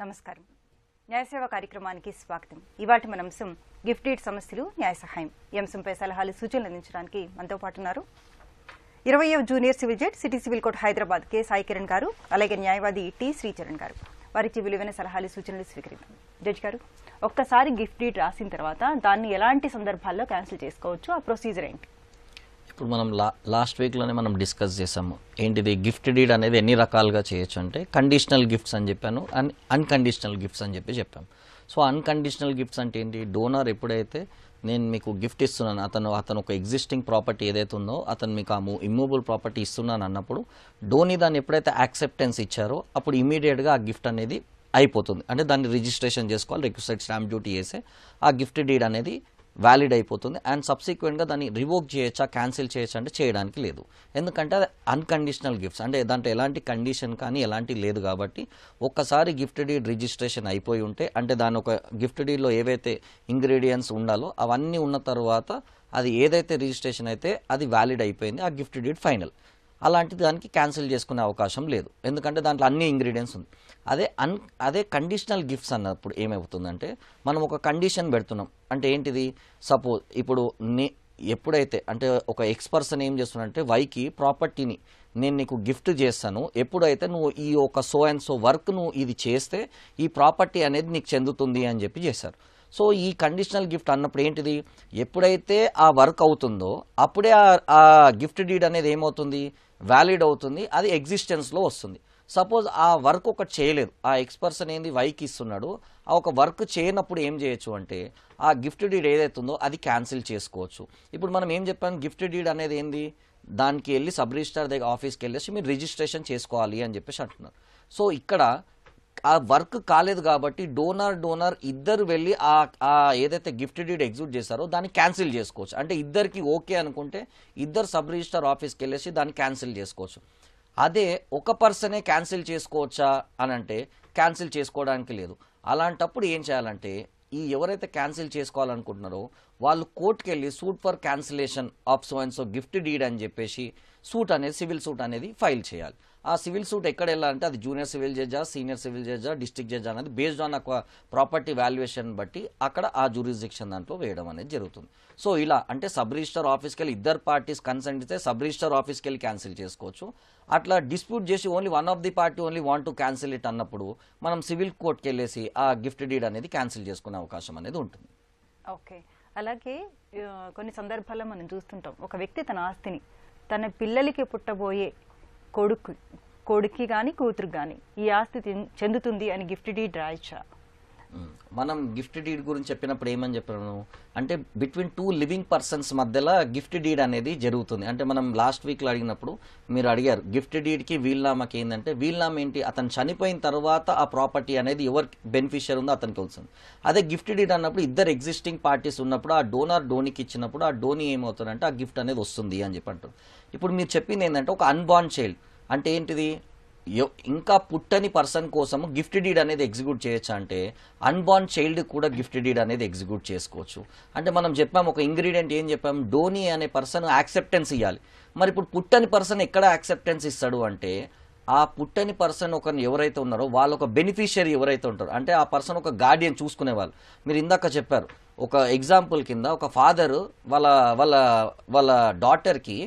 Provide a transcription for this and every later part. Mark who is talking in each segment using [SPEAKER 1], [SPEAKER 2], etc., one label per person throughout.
[SPEAKER 1] నమస్కారం. న్యాయసేవ కార్యక్రమానికి స్వాగతం. ఇవాటి మన అంశం గిఫ్ట్ డీడ్ సమస్యలు న్యాయ సహాయం. ఈ అంశంపై సలహాలు సూచనలు అందించడానికి మనతో పాటు ఉన్నారు 20వ junior civil judge city civil court Hyderabad K Sai Kiran గారు, అలాగే న్యాయవాది టి శ్రీచరణ్ గారు. వారికి విలువైన సలహాలు సూచనలు స్వీకరిద్దాం. జడ్జి గారు, ఒక్కసారి గిఫ్ట్ డీడ్ రాసిన తర్వాత దాన్ని ఎలాంటి సందర్భాల్లో క్యాన్సిల్ చేసుకోవచ్చు? ఆ ప్రొసీజర్ ఏంటి?
[SPEAKER 2] ఇప్పుడు మనం లాస్ట్ వీక్లోనే మనం డిస్కస్ చేసాము. ఏంటిది గిఫ్ట్ డీడ్ అనేది ఎన్ని రకాలుగా చేయొచ్చు అంటే కండిషనల్ గిఫ్ట్స్ అని చెప్పాను, అన్కండిషనల్ గిఫ్ట్స్ అని చెప్పాం. సో అన్కండిషనల్ గిఫ్ట్స్ అంటే ఏంటి? డోనర్ ఎప్పుడైతే నేను మీకు గిఫ్ట్ ఇస్తున్నాను, అతను ఒక ఎగ్జిస్టింగ్ ప్రాపర్టీ ఏదైతే ఉందో అతను మీకు ఆ ఇమ్మూవబుల్ ప్రాపర్టీ ఇస్తున్నాను అన్నప్పుడు డోనీ దాన్ని ఎప్పుడైతే యాక్సెప్టెన్స్ ఇచ్చారో అప్పుడు ఇమీడియట్గా ఆ గిఫ్ట్ అనేది అయిపోతుంది. అంటే దాన్ని రిజిస్ట్రేషన్ చేసుకోవాలి, రిక్వెస్టెడ్ స్టాంప్ డ్యూటీ వేసే ఆ గిఫ్ట్ డీడ్ అనేది వ్యాలిడ్ అయిపోతుంది. అండ్ సబ్సిక్వెంట్గా దాన్ని రివోక్ చేయొచ్చా, క్యాన్సిల్ చేయొచ్చా అంటే చేయడానికి లేదు. ఎందుకంటే అది అన్కండిషనల్ గిఫ్ట్స్, అంటే దాంట్లో ఎలాంటి కండిషన్ కానీ ఎలాంటి లేదు. కాబట్టి ఒక్కసారి గిఫ్ట్ డీడ్ రిజిస్ట్రేషన్ అయిపోయి ఉంటే, అంటే దాని ఒక గిఫ్ట్ డీడ్లో ఏవైతే ఇంగ్రీడియంట్స్ ఉండాలో అవన్నీ ఉన్న తర్వాత అది ఏదైతే రిజిస్ట్రేషన్ అయితే అది వ్యాలిడ్ అయిపోయింది, ఆ గిఫ్ట్ డీడ్ ఫైనల్. అలాంటి దానికి క్యాన్సిల్ చేసుకునే అవకాశం లేదు, ఎందుకంటే దాంట్లో అన్ని ఇంగ్రీడియంట్స్ ఉంది. అదే కండిషనల్ గిఫ్ట్స్ అన్నప్పుడు ఏమవుతుందంటే మనం ఒక కండిషన్ పెడుతున్నాం. అంటే ఏంటిది? సపోజ్ ఇప్పుడు ఎప్పుడైతే అంటే ఒక ఎక్స్ పర్సన్ ఏం చేస్తున్నాడంటే వైకి ప్రాపర్టీని నేను నీకు గిఫ్ట్ చేస్తాను, ఎప్పుడైతే నువ్వు ఈ ఒక సో అండ్ సో వర్క్ నువ్వు ఇది చేస్తే ఈ ప్రాపర్టీ అనేది నీకు చెందుతుంది అని చెప్పి చేశారు. సో ఈ కండిషనల్ గిఫ్ట్ అన్నప్పుడు ఏంటిది? ఎప్పుడైతే ఆ వర్క్ అవుతుందో అప్పుడే ఆ గిఫ్ట్ డీడ్ అనేది ఏమవుతుంది? వ్యాలిడ్ అవుతుంది, అది ఎగ్జిస్టెన్స్లో వస్తుంది. సపోజ్ ఆ వర్క్ ఒకటి చేయలేదు, ఆ ఎక్స్ పర్సన్ ఏంది వైకి ఇస్తున్నాడు, ఆ ఒక వర్క్ చేయనప్పుడు ఏం చేయొచ్చు అంటే ఆ గిఫ్ట్ డీడ్ ఏదైతుందో అది క్యాన్సిల్ చేసుకోవచ్చు. ఇప్పుడు మనం ఏం చెప్పాం? గిఫ్ట్ డీడ్ అనేది ఏంది? దానికి వెళ్ళి సబ్ రిజిస్ట్రార్ దగ్గర ఆఫీస్కి వెళ్ళేసి మీరు రిజిస్ట్రేషన్ చేసుకోవాలి అని చెప్పేసి అంటున్నారు. సో ఇక్కడ ఆ వర్క్ కాలేదు కాబట్టి డోనర్ ఇద్దరు వెళ్ళి ఆ ఏదైతే గిఫ్ట్ డీడ్ ఎగ్జిక్యూట్ చేశారో దాన్ని క్యాన్సిల్ చేసుకోవచ్చు. అంటే ఇద్దరికి ఓకే అనుకుంటే ఇద్దరు సబ్ రిజిస్ట్రార్ ఆఫీస్కి వెళ్ళేసి దాన్ని క్యాన్సిల్ చేసుకోవచ్చు. అదే ఒక పర్సనే క్యాన్సిల్ చేసుకోవచ్చా అని అంటే క్యాన్సిల్ చేసుకోవడానికి లేదు. అలాంటప్పుడు ఏం చేయాలంటే ఎవరైతే క్యాన్సిల్ చేసుకోవాలనుకుంటున్నారో వాళ్ళు కోర్టుకి వెళ్ళి suit for cancellation of so and so gift deed అని చెప్పేసి సూట్ అనేది సివిల్ సూట్ అనేది ఫైల్ చేయాలి. ఆ సివిల్ సూట్ ఎక్కడ వెళ్ళాలంటే అది జూనియర్ సివిల్ జడ్జా, సీనియర్ సివిల్ జడ్జా, డిస్ట్రిక్ట్ జడ్జా అనేది బేస్డ్ ఆన్ ప్రాపర్టీ వాల్యుయేషన్ బట్టి అక్కడ ఆ జ్యూరిస్డిక్షన్ దాంట్లో వేయడం అనేది జరుగుతుంది. సో ఇలా అంటే సబ్ రిజిస్టర్ ఆఫీస్కి వెళ్ళి ఇద్దరు పార్టీస్ కన్సెంట్ ఇస్తే సబ్ రిజిస్టర్ ఆఫీస్కి వెళ్ళి క్యాన్సిల్ చేసుకోవచ్చు. అట్లా డిస్ప్యూట్ చేసి only one of the party only want to cancel it అన్నప్పుడు మనం సివిల్ కోర్టుకి వెళ్ళేసి ఆ గిఫ్ట్ డీడ్ అనేది క్యాన్సిల్ చేసుకునే అవకాశం అనేది ఉంటుంది.
[SPEAKER 1] ఓకే. అలాగే కొన్ని సందర్భాల్లో మనం చూస్తుంటాం, ఒక వ్యక్తి తన ఆస్తిని తన పిల్లలకి పుట్టబోయే కొడుక్కి కానీ కూతురు కానీ ఈ ఆస్తి చెందుతుంది అని గిఫ్ట్ డీడ్ రాయచ్చా?
[SPEAKER 2] మనం గిఫ్ట్ డీడ్ గురించి చెప్పినప్పుడు ఏమని చెప్పాను అంటే బిట్వీన్ టూ లివింగ్ పర్సన్స్ మధ్యలో గిఫ్ట్ డీడ్ అనేది జరుగుతుంది. అంటే మనం లాస్ట్ వీక్లో అడిగినప్పుడు మీరు అడిగారు గిఫ్ట్ డీడ్కి వీల్నామాకి ఏంటంటే వీల్నామా ఏంటి? అతను చనిపోయిన తర్వాత ఆ ప్రాపర్టీ అనేది ఎవరు బెనిఫిషియర్ ఉందో అతనికి వస్తుంది. అదే గిఫ్ట్ డీడ్ అన్నప్పుడు ఇద్దరు ఎగ్జిస్టింగ్ పార్టీస్ ఉన్నప్పుడు ఆ డోనీకి ఇచ్చినప్పుడు ఆ డోనీ ఏమవుతుందంటే ఆ గిఫ్ట్ అనేది వస్తుంది అని చెప్పి అంటారు. ఇప్పుడు మీరు చెప్పింది ఏంటంటే ఒక అన్బార్న్ చైల్డ్ అంటే ఏంటిది? ఇంకా పుట్టని పర్సన్ కోసం గిఫ్ట్ డీడ్ అనేది ఎగ్జిక్యూట్ చేయొచ్చా అంటే అన్బార్న్ చైల్డ్ కూడా గిఫ్ట్ డీడ్ అనేది ఎగ్జిక్యూట్ చేసుకోవచ్చు. అంటే మనం చెప్పాం ఒక ఇంగ్రీడియంట్ ఏం చెప్పాం? డోనీ అనే పర్సన్ యాక్సెప్టెన్స్ ఇవ్వాలి. మరి ఇప్పుడు పుట్టని పర్సన్ ఎక్కడ యాక్సెప్టెన్స్ ఇస్తాడు అంటే ఆ పుట్టని పర్సన్ ఒకరిని ఎవరైతే ఉన్నారో వాళ్ళు ఒక బెనిఫిషియరీ ఎవరైతే ఉంటారో అంటే ఆ పర్సన్ ఒక గార్డియన్ చూసుకునే వాళ్ళు. మీరు ఇందాక చెప్పారు ఒక ఎగ్జాంపుల్ కింద ఒక ఫాదర్ వాళ్ళ డాటర్కి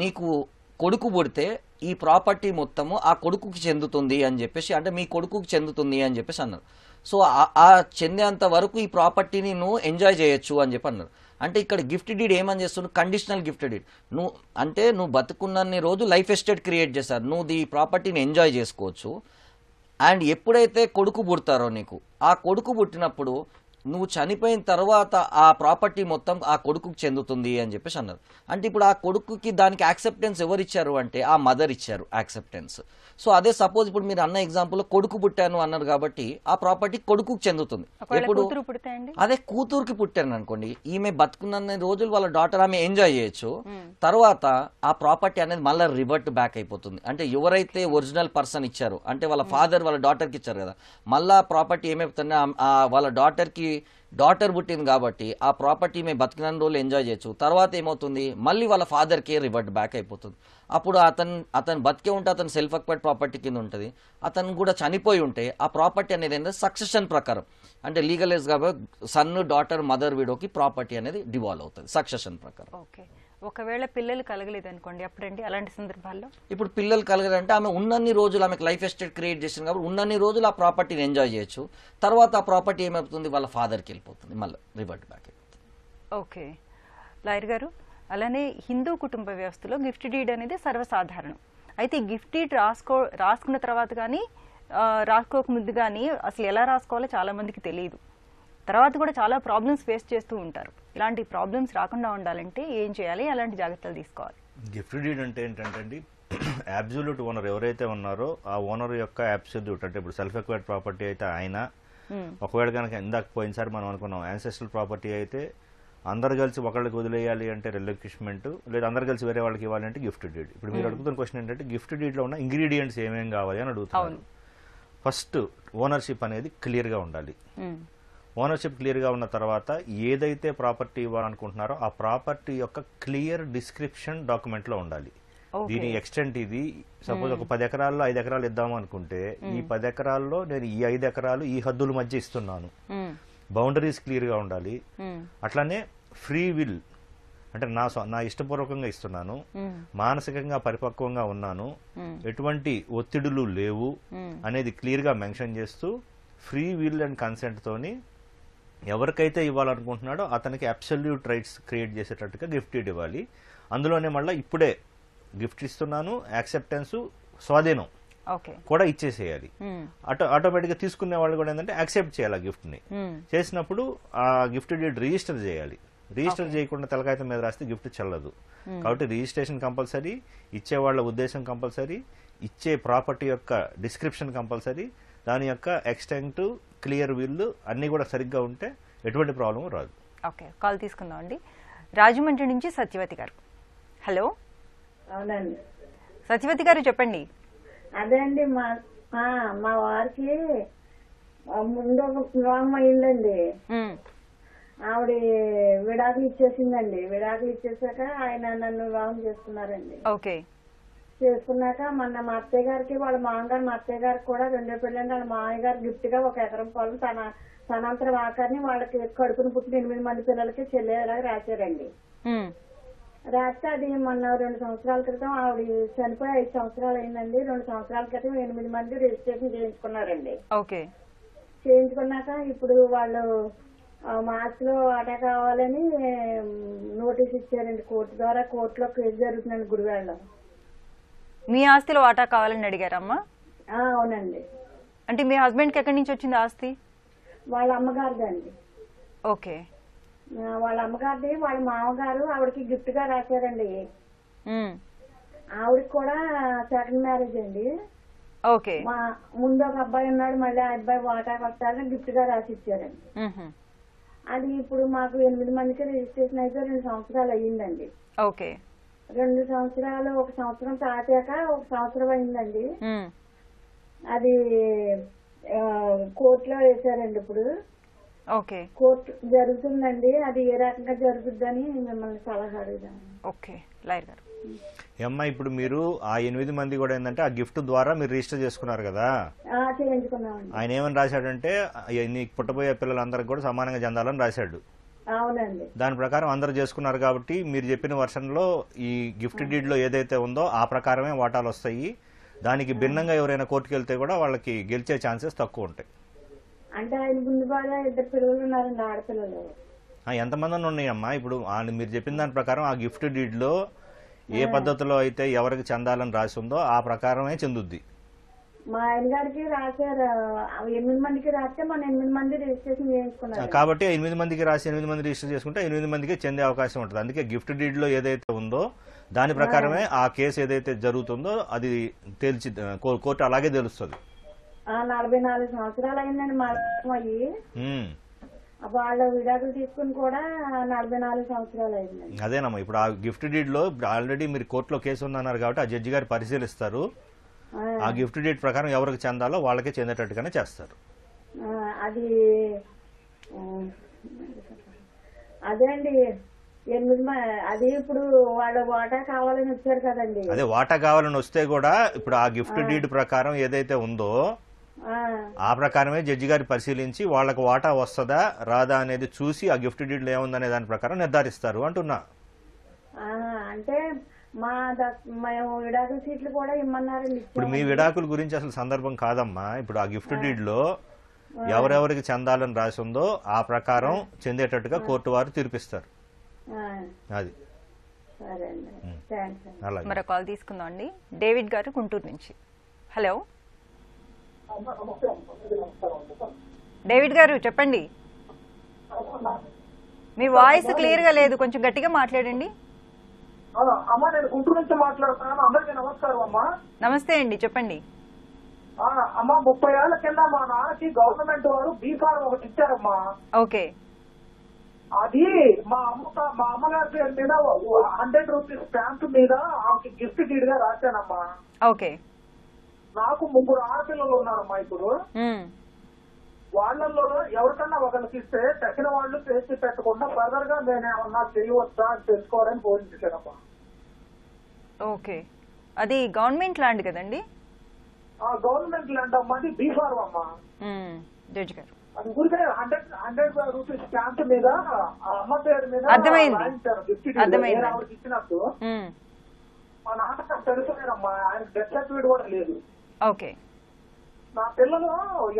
[SPEAKER 2] నీకు కొడుకు పుడితే ఈ ప్రాపర్టీ మొత్తము ఆ కొడుకుకి చెందుతుంది అని చెప్పేసి అంటే మీ కొడుకుకి చెందుతుంది అని చెప్పేసి అన్నారు. సో ఆ చెందేంత వరకు ఈ ప్రాపర్టీని నువ్వు ఎంజాయ్ చేయొచ్చు అని చెప్పి అన్నారు. అంటే ఇక్కడ గిఫ్ట్ డీడ్ ఏమని చేస్తున్నావు? Conditional gift deed. నువ్వు బతుకున్నన్ని రోజు లైఫ్ ఎస్టేట్ క్రియేట్ చేశారు, నువ్వు ఈ ప్రాపర్టీని ఎంజాయ్ చేసుకోవచ్చు. అండ్ ఎప్పుడైతే కొడుకు పుడతారో నీకు ఆ కొడుకు పుట్టినప్పుడు నువ్వు చనిపోయిన తర్వాత ఆ ప్రాపర్టీ మొత్తం ఆ కొడుకుకి చెందుతుంది అని చెప్పేసి అన్నారు. అంటే ఇప్పుడు ఆ కొడుకుకి దానికి యాక్సెప్టెన్స్ ఎవరు ఇచ్చారు అంటే ఆ మదర్ ఇచ్చారు యాక్సెప్టెన్స్. సో అదే సపోజ్ ఇప్పుడు మీరు అన్న ఎగ్జాంపుల్ కొడుకు పుట్టాను అన్నారు కాబట్టి ఆ ప్రాపర్టీ కొడుకుకి చెందుతుంది. ఎప్పుడు అదే కూతురుకి పుట్టాను అనుకోండి, ఈమె బతుకున్న రోజులు వాళ్ళ డాటర్ ఆమె ఎంజాయ్ చేయొచ్చు. తర్వాత ఆ ప్రాపర్టీ అనేది మళ్ళీ రివర్ట్ బ్యాక్ అయిపోతుంది. అంటే ఎవరైతే ఒరిజినల్ పర్సన్ ఇచ్చారో అంటే వాళ్ళ ఫాదర్ వాళ్ళ డాటర్కి ఇచ్చారు కదా, మళ్ళా ప్రాపర్టీ ఏమైపోతుంది వాళ్ళ డాటర్కి డాటర్ పుట్టింది కాబట్టి ఆ ప్రాపర్టీ మేము బతికిన రోజులు ఎంజాయ్ చేయొచ్చు. తర్వాత ఏమవుతుంది, మళ్ళీ వాళ్ళ ఫాదర్కే రివర్ట్ బ్యాక్ అయిపోతుంది. అప్పుడు అతను బతికే ఉంటే అతను సెల్ఫ్ అక్వైర్డ్ ప్రాపర్టీ కింద ఉంటుంది. అతను కూడా చనిపోయి ఉంటే ఆ ప్రాపర్టీ అనేది ఏంటంటే సక్సెషన్ ప్రకారం, అంటే లీగలైజ్ కాబట్టి సన్, డాటర్, మదర్ విడోకి ప్రాపర్టీ అనేది డివాల్వ్ అవుతుంది సక్సెషన్ ప్రకారం.
[SPEAKER 1] ఓకే, ఒకవేళ పిల్లలు కలగలేదు అనుకోండి, అప్పుడండి అలాంటి సందర్భాల్లో?
[SPEAKER 2] ఇప్పుడు పిల్లలు కలగాలంటే ఆమె ఉన్నన్ని రోజులు ఆమెకు లైఫ్ ఎస్టేట్ క్రియేట్ చేసింది కాబట్టి ఉన్నన్ని రోజులు ఆ ప్రాపర్టీని ఎంజాయ్ చేయొచ్చు. తర్వాత ఆ ప్రాపర్టీ ఏమైపోతుంది, వాళ్ళ ఫాదర్కి వెళ్ళిపోతుంది, మళ్ళీ రివర్ట్ బ్యాక్ అయిపోతుంది.
[SPEAKER 1] ఓకే లాయర్ గారు, అలానే హిందూ కుటుంబ వ్యవస్థలో గిఫ్ట్ డీడ్ అనేది సర్వసాధారణం. అయితే ఈ గిఫ్ట్ డీడ్ రాసుకున్న తర్వాత కానీ రాసుకోక ముందు కానీ అసలు ఎలా రాసుకోవాలో చాలా మందికి తెలియదు. తర్వాత కూడా చాలా ప్రాబ్లమ్స్ ఫేస్ చేస్తూ ఉంటారు. ఇలాంటి ప్రాబ్లమ్స్ రాకుండా ఉండాలంటే ఏం చేయాలి, అలాంటి జాగ్రత్తలు తీసుకోవాలి?
[SPEAKER 3] గిఫ్ట్ డీడ్ అంటే ఏంటంటే అబ్సల్యూట్ ఓనర్ ఎవరైతే ఉన్నారో ఆ ఓనర్ యొక్క అబ్సల్యూట్, అంటే ఇప్పుడు సెల్ఫ్ ఎక్వైర్డ్ ప్రాపర్టీ అయితే ఆయన, ఒకవేళ కనుక ఇందాక పోయినసారి మనం అనుకున్నాం యాన్సెస్ట్రల్ ప్రాపర్టీ అయితే అందరు కలిసి ఒకళ్ళకి వదిలేయాలి అంటే రిలిక్విష్మెంట్, లేదా అందరు కలిసి వేరే వాళ్ళకి ఇవ్వాలి అంటే గిఫ్ట్ డీడ్. ఇప్పుడు మీరు అడుగుతున్న క్వశ్చన్ ఏంటంటే గిఫ్ట్ డీడ్ లో ఉన్న ఇంగ్రీడియంట్స్ ఏమేం కావాలి అని అడుగుతున్నారు. ఫస్ట్ ఓనర్షిప్ అనేది క్లియర్ గా ఉండాలి. ఓనర్షిప్ క్లియర్ గా ఉన్న తర్వాత ఏదైతే ప్రాపర్టీ ఇవ్వాలనుకుంటున్నారో ఆ ప్రాపర్టీ యొక్క క్లియర్ డిస్క్రిప్షన్ డాక్యుమెంట్ లో ఉండాలి. దీని ఎక్స్టెంట్ ఇది సపోజ్ ఒక 10 ఎకరాల్లో 5 ఎకరాలు ఇద్దాము అనుకుంటే ఈ 10 ఎకరాల్లో నేను ఈ 5 ఎకరాలు ఈ హద్దుల మధ్య ఇస్తున్నాను, బౌండరీస్ క్లియర్ గా ఉండాలి. అట్లానే ఫ్రీ విల్, అంటే నా ఇష్టపూర్వకంగా ఇస్తున్నాను, మానసికంగా పరిపక్వంగా ఉన్నాను, ఎటువంటి ఒత్తిడులు లేవు అనేది క్లియర్ గా మెన్షన్ చేస్తూ ఫ్రీ విల్ అండ్ కన్సెంట్ తోని ఎవరికైతే ఇవ్వాలనుకుంటున్నాడో అతనికి అబ్సల్యూట్ రైట్స్ క్రియేట్ చేసేటట్టుగా గిఫ్ట్ ఇవ్వాలి. అందులోనే మళ్ళీ ఇప్పుడే గిఫ్ట్ ఇస్తున్నాను, యాక్సెప్టెన్స్, స్వాధీనం కూడా ఇచ్చేసేయాలి. ఆటోమేటిక్ గా తీసుకునే వాళ్ళు కూడా ఏంటంటే యాక్సెప్ట్ చేయాలి ఆ గిఫ్ట్ ని. చేసినప్పుడు ఆ గిఫ్ట్ డీడ్ రిజిస్టర్ చేయాలి. రిజిస్టర్ చేయకుండా తలకాయతం మీద రాస్తే గిఫ్ట్ చెల్లదు. కాబట్టి రిజిస్ట్రేషన్ కంపల్సరీ, ఇచ్చే వాళ్ళ ఉద్దేశం కంపల్సరీ, ఇచ్చే ప్రాపర్టీ యొక్క డిస్క్రిప్షన్ కంపల్సరీ, దాని యొక్క ఎక్స్టెంట్, క్లియర్ విల్ అన్ని కూడా సరిగ్గా ఉంటే ఎటువంటి ప్రాబ్లం రాదు.
[SPEAKER 1] ఓకే, కాల్ తీసుకుందాం అండి. రాజమండ్రి నుంచి సత్యవతి గారు. హలో.
[SPEAKER 4] అవునండి
[SPEAKER 1] సత్యవతి గారు చెప్పండి.
[SPEAKER 4] అదే అండి, మా వారికి ముందు ఒక వివాహం అయిందండి. ఆవిడ విడాకులు ఇచ్చేసిందండి. విడాకులు ఇచ్చేసాక ఆయన నన్ను వివాహం చేసుకున్నారండి.
[SPEAKER 1] ఓకే.
[SPEAKER 4] చేసుకున్నాక మొన్న మా అత్తయ్య గారికి వాళ్ళ మామగారు, మా అత్తయ్య గారికి కూడా 2 పెళ్ళండి. వాళ్ళ మామయ్య గారు గిఫ్ట్ గా 1 ఎకరం పొలం తనంతర ఆకారిని వాళ్ళకి కడుపును పుట్టిన 8 మంది పిల్లలకి చెల్లేలాగా రాశారండి. రాస్తే అది మొన్న 2 సంవత్సరాల క్రితం ఆవిడ చనిపోయి 5 సంవత్సరాలు అయిందండి. 2 సంవత్సరాల క్రితం 8 మంది రిజిస్ట్రేషన్ చేయించుకున్నారండి.
[SPEAKER 1] ఓకే.
[SPEAKER 4] చేయించుకున్నాక ఇప్పుడు వాళ్ళు మా ఆస్తిలో వాటా కావాలని నోటీస్ ఇచ్చారండి కోర్టు ద్వారా. కోర్టులో కేసు జరుగుతుందండి గుడివాడలో.
[SPEAKER 1] మీ ఆస్తిలో వాటా కావాలని అడిగారమ్మా?
[SPEAKER 4] అవునండి.
[SPEAKER 1] అంటే మీ హస్బెండ్ కి ఎక్కడి నుంచి వచ్చింది ఆస్తి?
[SPEAKER 4] వాళ్ళ అమ్మగారిదండి.
[SPEAKER 1] ఓకే.
[SPEAKER 4] వాళ్ళ అమ్మగారిది వాళ్ళ మామగారు ఆవిడకి గిఫ్ట్ గా రాశారండి. ఆవిడకి కూడా సెకండ్ మ్యారేజ్ అండి.
[SPEAKER 1] ఓకే.
[SPEAKER 4] మా ముందు ఒక అబ్బాయి ఉన్నాడు, మళ్ళీ ఆ అబ్బాయి వాటాకి వస్తారని గిఫ్ట్ గా రాసి ఇచ్చారండి. అది ఇప్పుడు మాకు 8 మందికి రిజిస్ట్రేషన్ అయితే 2 సంవత్సరాలు అయ్యిందండి.
[SPEAKER 1] ఓకే.
[SPEAKER 4] 2 సంవత్సరాలు, 1 సంవత్సరం తాటాక 1 సంవత్సరం అయిందండి. అది కోర్టులో వేశారండి ఇప్పుడు.
[SPEAKER 1] ఓకే.
[SPEAKER 4] కోర్టు జరుగుతుందండి. అది ఏ రకంగా జరుగుద్దని మిమ్మల్ని సలహా అడుగుదాం.
[SPEAKER 1] ఓకే లాయర్ గారు.
[SPEAKER 3] అమ్మా, ఇప్పుడు మీరు ఆ 8 మంది కూడా ఏంటంటే ఆ గిఫ్ట్ ద్వారా మీరు రిజిస్టర్ చేసుకున్నారు కదా,
[SPEAKER 4] చేయించుకున్నామండి.
[SPEAKER 3] ఆయన ఏమని రాశాడంటే నీకు పుట్టబోయే పిల్లలందరికి కూడా సమానంగా చెందాలని రాశాడు.
[SPEAKER 4] అవునండి.
[SPEAKER 3] దాని ప్రకారం అందరూ చేసుకున్నారు కాబట్టి మీరు చెప్పిన వర్షన్ లో ఈ గిఫ్ట్ డీడ్ లో ఏదైతే ఉందో ఆ ప్రకారమే వాటాలు వస్తాయి. దానికి భిన్నంగా ఎవరైనా కోర్టుకు వెళ్తే కూడా వాళ్ళకి గెలిచే ఛాన్సెస్ తక్కువ ఉంటాయి.
[SPEAKER 4] అంటే ఆయన ముందు బాగా 2 పిల్లలు ఉన్నారండి, ఆడపిల్లలు.
[SPEAKER 3] ఎంతమంది ఉన్నాయమ్మా? ఇప్పుడు మీరు చెప్పిన దాని ప్రకారం ఆ గిఫ్ట్ డీడ్ లో ఏ పద్ధతిలో అయితే ఎవరికి చెందాలని రాసి ఉందో ఆ ప్రకారమే చెందుద్ది.
[SPEAKER 4] మా ఆయన గారికి రాశారు. 8 మందికి రాస్తే మన 8 మంది రిజిస్ట్రేషన్ చేయించుకున్నారు.
[SPEAKER 3] కాబట్టి 8 మందికి రాసి 8 మంది రిజిస్టర్ చేసుకుంటే 8 మందికి చెందే అవకాశం ఉంటుంది. అందుకే గిఫ్ట్ డీడ్ లో ఏదైతే ఉందో దాని ప్రకారమే ఆ కేసు ఏదైతే జరుగుతుందో అది తేల్చి కోర్టు అలాగే తెలుస్తుంది.
[SPEAKER 4] 44 సంవత్సరాలు అయిందండి మా అయ్యి. వాళ్ళ విడాకులు తీసుకుని కూడా 44 సంవత్సరాలు అయిందండి.
[SPEAKER 3] అదేనమ్మా, ఇప్పుడు ఆ గిఫ్ట్ డీడ్ లో ఆల్రెడీ మీరు కోర్టులో కేసు ఉందన్నారు కాబట్టి ఆ జడ్జి గారు పరిశీలిస్తారు. ఆ గిఫ్ట్ డీడ్ ప్రకారం ఎవరికి చెందాలో వాళ్ళకే చెందేటట్టుగానే చేస్తారు.
[SPEAKER 4] అది అదే అండి 8 అది ఇప్పుడు వాళ్ళ వాటా కావాలని వచ్చారు కదండి.
[SPEAKER 3] అదే వాటా కావాలని వస్తే కూడా ఇప్పుడు ఆ గిఫ్ట్ డీడ్ ప్రకారం ఏదైతే ఉందో ఆ ప్రకారమే జడ్జి గారు పరిశీలించి వాళ్ళకు వాటా వస్తుందా రాదా అనేది చూసి ఆ గిఫ్ట్ డీడ్లో ఏముందనే దాని ప్రకారం నిర్ధారిస్తారు అంటున్నా.
[SPEAKER 4] అంటే మేము విడాకుల సీట్లు కూడా ఇమ్మన్నారండి.
[SPEAKER 3] ఇప్పుడు మీ విడాకుల గురించి అసలు సందర్భం కాదమ్మా. ఇప్పుడు ఆ గిఫ్ట్ డీడ్ లో ఎవరెవరికి చెందాలని రాసి ఉందో ఆ ప్రకారం చెందేటట్టుగా కోర్టు వారు తీర్పిస్తారు. అది అలాగే.
[SPEAKER 1] మరో కాల్ తీసుకుందాం అండి. డేవిడ్ గారు గుంటూరు నుంచి. హలో డేవిడ్ గారు చెప్పండి. మీ వాయిస్ క్లియర్ గా లేదు, కొంచెం గట్టిగా మాట్లాడండి.
[SPEAKER 5] అమ్మా నేను గుంటూరు నుంచి మాట్లాడుతున్నాను. అందరికీ నమస్కారం అమ్మా.
[SPEAKER 1] నమస్తే అండి, చెప్పండి.
[SPEAKER 5] అమ్మా 30 ఏళ్ల కింద మా నాన్నకి గవర్నమెంట్ వారు బీఫారం ఒకటి ఇచ్చారమ్మా.
[SPEAKER 1] ఓకే.
[SPEAKER 5] అది మా అమ్మగారి పేరు మీద 100 రూపీస్ స్టాంప్ మీద ఆమెకి గిఫ్ట్ డీడ్ గా రాశానమ్మా.
[SPEAKER 1] ఓకే.
[SPEAKER 5] నాకు 3 ఆడపిల్లలు ఉన్నారమ్మా. ఇప్పుడు వాళ్ళల్లో ఎవరికన్నా ఒకరికి ఇస్తే తగిన వాళ్ళు చేసి పెట్టకుండా ఫర్దర్ గా నేనేమన్నా చేయవచ్చా అని తెలుసుకోవాలని పోయించానమ్మా.
[SPEAKER 1] ఓకే. అది గవర్నమెంట్ ల్యాండ్ కదండి?
[SPEAKER 5] గవర్నమెంట్ ల్యాండ్ అమ్మా. అది బీఫారం అమ్మా.
[SPEAKER 1] జడ్జి గారు
[SPEAKER 5] అది ఊరికే 100 రూపీస్ స్టాంప్ మీద అమ్మ పేరు మీద రాయించారు గిఫ్ట్ డీడ్ ఆవిడకి ఇచ్చినట్టు. మా నాన్న తెలుసుకోలేదమ్మా, ఆయన డెత్ సర్టిఫికేట్ కూడా లేదు.
[SPEAKER 1] ఓకే.
[SPEAKER 5] నా పిల్లలు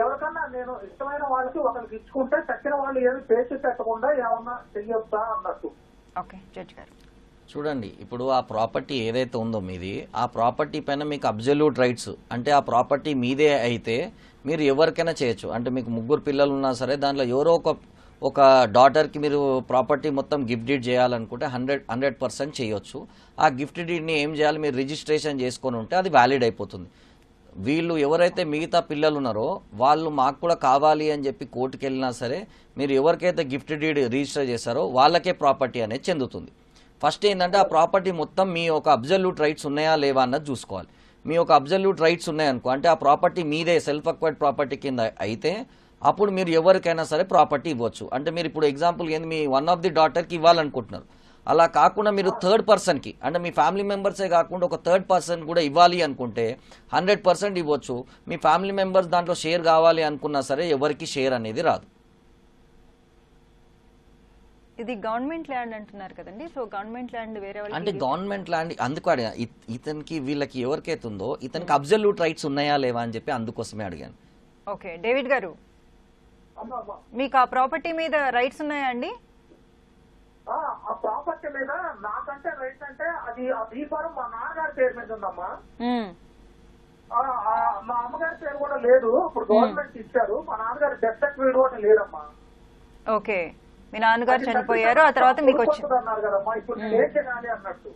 [SPEAKER 5] ఎవరికన్నా నేను ఇష్టమైన వాళ్ళకి ఒకరికి ఇచ్చుకుంటే తక్కిన వాళ్ళు ఏమి చేసి పెట్టకుండా ఏమన్నా చెయ్యొచ్చా అన్నట్టు.
[SPEAKER 1] ఓకే జడ్జి గారు
[SPEAKER 2] చూడండి, ఇప్పుడు ఆ ప్రాపర్టీ ఏదైతే ఉందో మీది, ఆ ప్రాపర్టీ పైన మీకు అబ్జల్యూట్ రైట్స్ అంటే ఆ ప్రాపర్టీ మీదే అయితే మీరు ఎవరికైనా చేయొచ్చు. అంటే మీకు 3 పిల్లలు ఉన్నా సరే దాంట్లో ఎవరో ఒక డాటర్కి మీరు ప్రాపర్టీ మొత్తం గిఫ్ట్ డీడ్ చేయాలనుకుంటే 100% చేయొచ్చు. ఆ గిఫ్ట్ డీడ్ని ఏం చేయాలి, మీరు రిజిస్ట్రేషన్ చేసుకొని ఉంటే అది వ్యాలిడ్ అయిపోతుంది. వీళ్ళు ఎవరైతే మిగతా పిల్లలు ఉన్నారో వాళ్ళు మాకు కూడా కావాలి అని చెప్పి కోర్టుకు వెళ్ళినా సరే మీరు ఎవరికైతే గిఫ్ట్ డీడ్ రిజిస్టర్ చేశారో వాళ్ళకే ప్రాపర్టీ అనేది చెందుతుంది. ఫస్ట్ ఏంటంటే ఆ ప్రాపర్టీ మొత్తం మీ ఒక అబ్జల్యూట్ రైట్స్ ఉన్నాయా లేవా అన్నది చూసుకోవాలి. మీ ఒక అబ్జల్యూట్ రైట్స్ ఉన్నాయనుకో, అంటే ఆ ప్రాపర్టీ మీదే సెల్ఫ్ అక్వైర్డ్ ప్రాపర్టీ కింద అయితే అప్పుడు మీరు ఎవరికైనా సరే ప్రాపర్టీ ఇవ్వచ్చు. అంటే మీరు ఇప్పుడు ఎగ్జాంపుల్ ఏంది, మీ వన్ ఆఫ్ ది డాటర్కి ఇవ్వాలనుకుంటున్నారు. అలా కాకుండా మీరు థర్డ్ పర్సన్కి అంటే మీ ఫ్యామిలీ మెంబర్సే కాకుండా ఒక థర్డ్ పర్సన్ కూడా ఇవ్వాలి అనుకుంటే 100% ఇవ్వచ్చు. మీ ఫ్యామిలీ మెంబర్స్ దాంట్లో షేర్ కావాలి అనుకున్నా సరే ఎవరికి షేర్ అనేది రాదు.
[SPEAKER 1] ఇది గవర్నమెంట్ ల్యాండ్ అంటున్నారు కదండి, సో గవర్నమెంట్ ల్యాండ్ వేరే వాళ్ళకి
[SPEAKER 2] అంటే గవర్నమెంట్ ల్యాండ్ అందుకు అడిగా, ఇతనికి వీళ్ళకి ఎవరికైతే ఉందో ఇతనికి అబ్జల్యూట్ రైట్స్ ఉన్నాయా లేవా అని చెప్పి అందుకోసమే అడిగాను.
[SPEAKER 1] ఓకే. డేవిడ్ గారు మీకు ఆ ప్రాపర్టీ మీద రైట్స్ ఉన్నాయా అండి?
[SPEAKER 5] ఆ ప్రాపర్టీ మీద నాకంటే రైట్ అంటే అది ఆ బీఫారం మా నాన్నగారి పేరు మీద ఉందమ్మా. మా అమ్మగారి పేరు కూడా లేదు. ఇప్పుడు గవర్నమెంట్ ఇచ్చారు. మా నాన్నగారి డెత్ సర్టిఫికేట్ కూడా లేదమ్మా.
[SPEAKER 1] ఓకే. మీ నాన్నగారు చనిపోయారు, ఆ తర్వాత మీకు వచ్చింది
[SPEAKER 5] అన్నారు కదమ్మా. ఇప్పుడు నేను ఏం చేయాలి అన్నట్టు.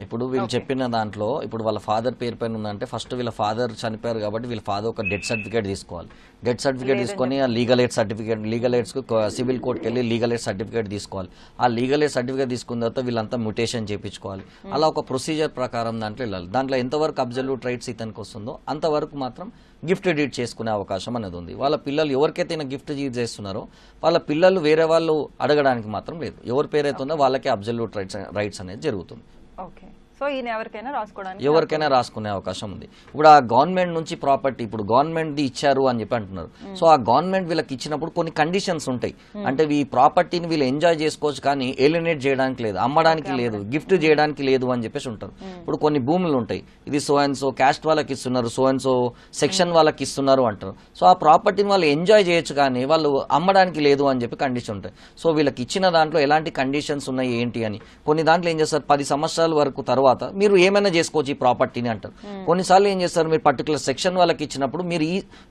[SPEAKER 2] ఇప్పుడు వీళ్ళు చెప్పిన దాంట్లో ఇప్పుడు వాళ్ళ ఫాదర్ పేరు పైన ఉందంటే ఫస్ట్ వీళ్ళ ఫాదర్ చనిపోయారు కాబట్టి వీళ్ళ ఫాదర్ ఒక డెత్ సర్టిఫికేట్ తీసుకోవాలి. డెత్ సర్టిఫికేట్ తీసుకొని ఆ లీగల్ ఎయిడ్ సర్టిఫికేట్, లీగల్ ఎయిడ్స్కు సివిల్ కోర్టుకి వెళ్ళి లీగల్ ఎయిడ్ సర్టిఫికేట్ తీసుకోవాలి. ఆ లీగల్ ఎయిడ్ సర్టిఫికేట్ తీసుకున్న తర్వాత వీళ్ళంతా మ్యూటేషన్ చేయించుకోవాలి. అలా ఒక ప్రొసీజర్ ప్రకారం దాంట్లో వెళ్ళాలి. దాంట్లో ఎంతవరకు అబ్జల్యూట్ రైట్స్ ఇతనికి వస్తుందో అంతవరకు మాత్రం గిఫ్ట్ డీడ్ చేసుకునే అవకాశం అనేది ఉంది. వాళ్ళ పిల్లలు ఎవరికైతే గిఫ్ట్ డీడ్ చేస్తున్నారో వాళ్ళ పిల్లలు వేరే వాళ్ళు అడగడానికి మాత్రం లేదు. ఎవరి పేరైతే ఉందో వాళ్ళకే అబ్జల్యూట్ రైట్స్ అనేది జరుగుతుంది.
[SPEAKER 1] ఓకే. సో ఈయన ఎవరికైనా
[SPEAKER 2] రాసుకునే అవకాశం ఉంది. ఇప్పుడు ఆ గవర్నమెంట్ నుంచి ప్రాపర్టీ ఇప్పుడు గవర్నమెంట్ ఇచ్చారు అని చెప్పి అంటున్నారు. సో ఆ గవర్నమెంట్ వీళ్ళకి ఇచ్చినప్పుడు కొన్ని కండిషన్స్ ఉంటాయి. అంటే ఈ ప్రాపర్టీని వీళ్ళు ఎంజాయ్ చేసుకోవచ్చు కానీ ఏలినేట్ చేయడానికి లేదు, అమ్మడానికి లేదు, గిఫ్ట్ చేయడానికి లేదు అని చెప్పేసి ఉంటారు. ఇప్పుడు కొన్ని భూములు ఉంటాయి, ఇది సో అండ్ సో క్యాస్ట్ వాళ్ళకి ఇస్తున్నారు, సో అండ్ సో సెక్షన్ వాళ్ళకి ఇస్తున్నారు అంటారు. సో ఆ ప్రాపర్టీని వాళ్ళు ఎంజాయ్ చేయొచ్చు కానీ వాళ్ళు అమ్మడానికి లేదు అని చెప్పి కండిషన్ ఉంటాయి. సో వీళ్ళకి ఇచ్చిన దాంట్లో ఎలాంటి కండిషన్స్ ఉన్నాయి ఏంటి అని కొన్ని దాంట్లో ఏం చేస్తారు, 10 సంవత్సరాల వరకు తర్వాత మీరు ఏమైనా చేసుకోవచ్చు ఈ ప్రాపర్టీని అంటారు. కొన్నిసార్లు ఏం చేస్తారు, మీరు పర్టికులర్ సెక్షన్ వాళ్ళకి ఇచ్చినప్పుడు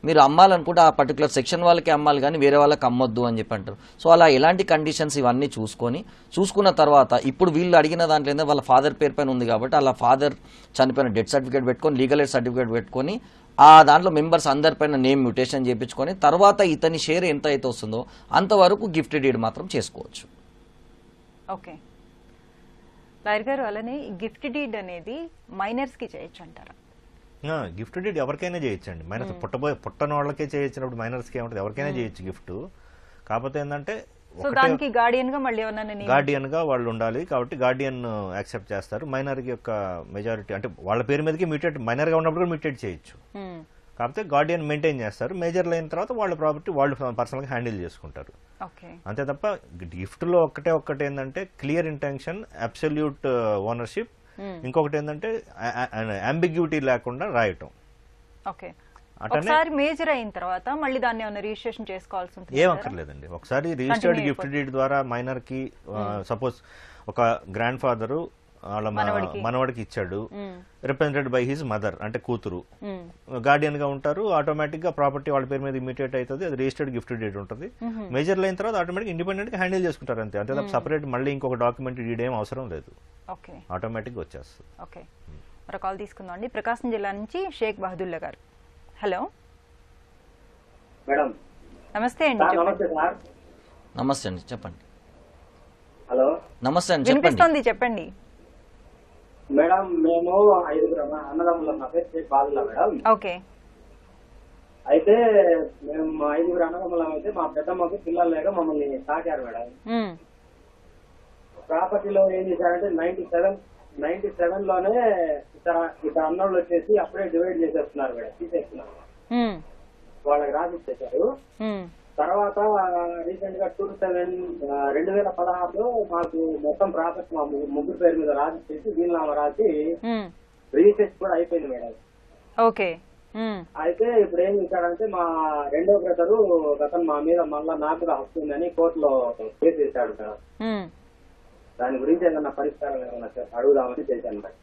[SPEAKER 2] మీరు అమ్మాలనుకుంటే ఆ పర్టికులర్ సెక్షన్ వాళ్ళకి అమ్మాలి కానీ వేరే వాళ్ళకి అమ్మొద్దు అని చెప్పి అంటారు. సో అలా ఎలాంటి కండిషన్స్ ఇవన్నీ చూసుకున్న తర్వాత ఇప్పుడు వీళ్ళు అడిగిన దాంట్లో ఏంటంటే వాళ్ళ ఫాదర్ పేరు పైన ఉంది కాబట్టి అలా ఫాదర్ చనిపోయిన డెత్ సర్టిఫికేట్ పెట్టుకొని లీగల్ ఎయిడ్ సర్టిఫికేట్ పెట్టుకొని ఆ దాంట్లో మెంబర్స్ అందరిపైన నేమ్ మ్యూటేషన్ చేయించుకొని తర్వాత ఇతని షేర్ ఎంత అయితే వస్తుందో అంతవరకు గిఫ్ట్ డీడ్ మాత్రం చేసుకోవచ్చు.
[SPEAKER 1] ఓకే లాయర్ గారు, అలానే గిఫ్ట్ డీడ్ అనేది మైనర్స్ కి చేయొచ్చు అంటారా?
[SPEAKER 3] గిఫ్ట్ డీడ్ ఎవరికైనా చేయొచ్చండి. మైనర్స్ పుట్టని వాళ్ళకే చేయొచ్చినప్పుడు మైనర్స్కి ఏమంటుంది, ఎవరికైనా చేయొచ్చు గిఫ్ట్. కాకపోతే ఏంటంటే
[SPEAKER 1] సో దానికి గార్డియన్ గా మళ్ళీ ఏమన్నా
[SPEAKER 3] గార్డియన్ గా వాళ్ళు ఉండాలి కాబట్టి గార్డియన్ యాక్సెప్ట్ చేస్తారు. మైనర్ యొక్క మెజారిటీ అంటే వాళ్ళ పేరు మీదకి మ్యూటేట్ మైనర్ గా ఉన్నప్పుడు కూడా మ్యూటేట్ చేయొచ్చు. కాకపోతే గార్డియన్ మెయింటైన్ చేస్తారు. మేజర్ అయిన తర్వాత వాళ్ళ ప్రాపర్టీ వాళ్ళు పర్సనల్ గా హ్యాండిల్ చేసుకుంటారు. అంతే తప్ప గిఫ్ట్ లో ఒక్కటే ఏంటంటే క్లియర్ ఇంటెన్షన్, అబ్సల్యూట్ ఓనర్షిప్. ఇంకొకటి ఏంటంటే అంబిగ్యూటీ లేకుండా రాయటం.
[SPEAKER 1] ఒకసారి మేజర్ అయిన తర్వాత మళ్ళీ దాన్ని ఏమైనా రిజిస్ట్రేషన్ చేసుకోవాల్సి ఉంటుంది?
[SPEAKER 3] ఏమక్కర్లేదండి. ఒకసారి రిజిస్టర్డ్ గిఫ్ట్ డీడ్ ద్వారా మైనర్ కి సపోజ్ ఒక గ్రాండ్ ఫాదర్ వాళ్ళ మనవడికి ఇచ్చాడు, రిప్రజెంటెడ్ బై హిజ్ మదర్ అంటే కూతురు, గార్డియన్ గా ఉంటారు. ఆటోమేటిక్ గా ప్రాపర్టీ వాళ్ళ పేరు మీద ఇమిటేట్ అవుతుంది. అది రిజిస్టర్డ్ గిఫ్ట్ డీడ్ ఉంటుంది. మేజర్ అయిన తర్వాత ఆటోమేటిక్ ఇండిపెండెంట్ గా హ్యాండిల్ చేసుకుంటారు. అంతే అంతే తప్ప సపరేట్ మళ్ళీ ఇంకొక డాక్యుమెంట్ డీడ్ ఏం అవసరం లేదు. ఆటోమేటిక్ గా వచ్చేస్తుంది.
[SPEAKER 1] ఓకే, మరో కాల్ తీసుకుందాం అండి. ప్రకాశం జిల్లా నుంచి షేక్ బహదూల్లా గారు. Hello
[SPEAKER 6] madam.
[SPEAKER 1] నమస్తే అండి.
[SPEAKER 2] నమస్తే అండి, చెప్పండి.
[SPEAKER 6] హలో
[SPEAKER 2] నమస్తే అండి,
[SPEAKER 1] వినిపిస్తుంది, చెప్పండి.
[SPEAKER 6] మేడం మేము 5 అన్నదమ్ములం. నా పేరు షేక్ బహదూల్లా మేడం.
[SPEAKER 1] ఓకే.
[SPEAKER 6] అయితే మేము 5 అన్నదమ్ములం. అయితే మా పెద్దమ్మకి పిల్లలు లేక మమ్మల్ని తాకారు మేడం. ప్రాపర్టీలో ఏం చేశారంటే 97 లోనే ఇతర అన్నోళ్ళు వచ్చేసి అప్పుడే డివైడ్ చేసేస్తున్నారు మేడం, తీసేస్తున్నారు. వాళ్ళకి రాసిచ్చేశారు. తర్వాత రీసెంట్ గా 2016లో మాకు మొత్తం ప్రాపర్టీ మా ముగ్గురు పేరు మీద రాసిచ్చేసి వీలునామా రాసి రిజిస్ట్రేషన్ కూడా అయిపోయింది మేడం.
[SPEAKER 1] ఓకే.
[SPEAKER 6] అయితే ఇప్పుడు ఏం చేశాడంటే మా రెండో బ్రదరు అతను మా మీద మళ్ళా నాకు కూడా హక్కు ఉందని కోర్టులో కేసు వేశాడు మేడం. దాని గురించి ఏదన్నా పరిష్కారం ఏమన్నా అడుగుదామని చేశాను మేడం.